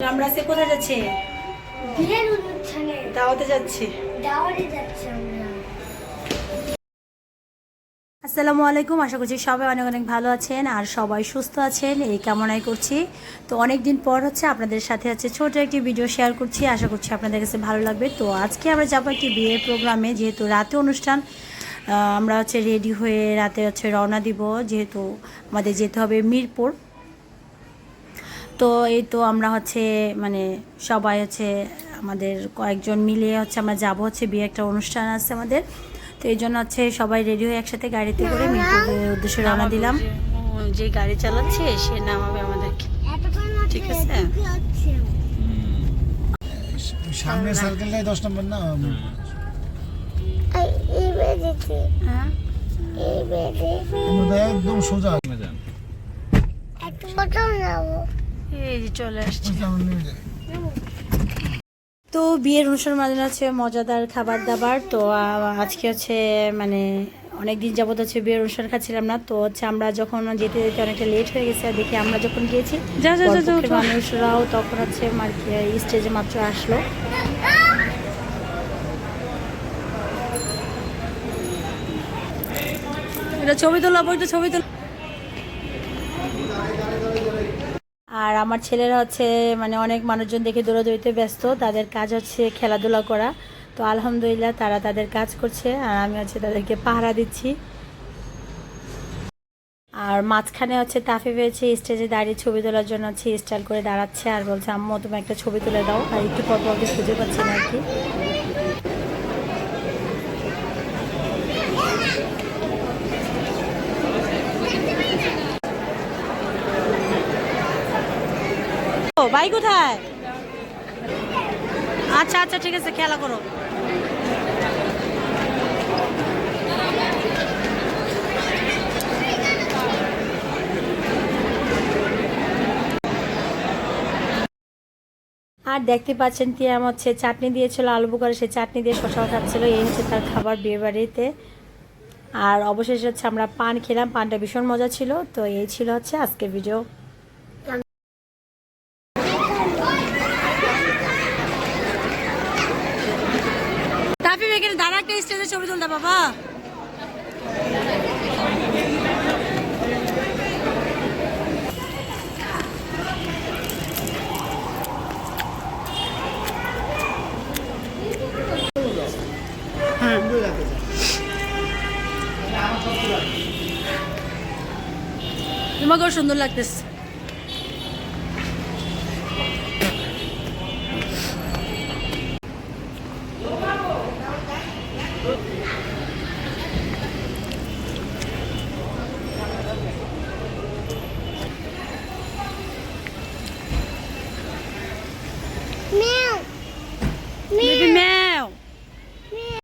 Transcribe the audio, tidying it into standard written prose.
আমরা আজকে কোথায় যাচ্ছি? বিয়ের অনুষ্ঠানে দাওয়াতে যাচ্ছি। আমরা। আসসালামু আলাইকুম, আশা করছি সবাই অনেক অনেক ভালো আছেন আর সবাই সুস্থ আছেন এই কামনাই করছি। তো অনেক দিন পর হচ্ছে আপনাদের সাথে হচ্ছে ছোট একটি ভিডিও শেয়ার করছি, আশা করছি আপনাদের কাছে ভালো লাগবে। তো আজকে আমরা যাবো একটি বিয়ের প্রোগ্রামে, যেহেতু রাতে অনুষ্ঠান। আমরা হচ্ছে রেডি হয়ে রাতে হচ্ছে রওনা দিব, যেহেতু আমাদের যেতে হবে মিরপুর। তো এই তো আমরা হচ্ছে মানে সবাই হচ্ছে আমাদের কয়েকজন মিলে হচ্ছে আমরা যাবো, হচ্ছে বিয়ে একটা অনুষ্ঠান আছে আমাদের। তো এই জন্য হচ্ছে সবাই রেডি হয়ে একসাথে গাড়িতে করে মিরপুরের উদ্দেশ্যে রওনা দিলাম। যে গাড়ি চালাচ্ছে সে নামাবে আমাদেরকে, ঠিক আছে? সামনে সার্কেলটাই 10 নম্বর না? হ্যাঁ, একদম সোজা। এই যে চলে আসছে। তো বিয়ের অনুষ্ঠান মানে হচ্ছে মজাদার খাবার দাবার। তো আজকে হচ্ছে মানে অনেক দিন যাবত হচ্ছে বিয়ের অনুষ্ঠান খাচ্ছিলাম না। তো হচ্ছে আমরা যখন যেতে যেতে অনেকটা লেট হয়ে গেছে, আর দেখি আমরা যখন গিয়েছি মানুষরাও তখন হচ্ছে স্টেজে মাত্র আসলো। এটা ছবি তোলা, বইটা ছবি তোলা। আর আমার ছেলেরা হচ্ছে মানে অনেক মানুষজন দেখে দৌড়াদৌড়িতে ব্যস্ত, তাদের কাজ হচ্ছে খেলাধুলা করা। তো আলহামদুলিল্লাহ তারা তাদের কাজ করছে আর আমি হচ্ছে তাদেরকে পাহারা দিচ্ছি। আর মাঝখানে হচ্ছে তাফি পেয়েছে স্টেজে দাঁড়িয়ে ছবি তোলার জন্য হচ্ছে স্টাইল করে দাঁড়াচ্ছে আর বলছে আম্মু তুমি একটা ছবি তুলে দাও। আর একটু পর পর খুঁজে পাচ্ছি না আর কি। ও ভাই কোথায়? আচ্ছা আচ্ছা ঠিক আছে, খেলা করো। আর দেখতে পাচ্ছেন তিয়াম হচ্ছে চাটনি দিয়েছিল আলু বোখারা, সে চাটনি দিয়ে শশাও খাচ্ছিল। এই হচ্ছে তার খাবার বিয়ে বাড়িতে। আর অবশেষে হচ্ছে আমরা পান খেলাম, পানটা ভীষণ মজা ছিল। তো এই ছিল হচ্ছে আজকের ভিডিও। তাফি এখানে দাঁড়া, একটা স্টেজে ছবি তুলতে বাবা। তোমাকেও সুন্দর লাগতেছে।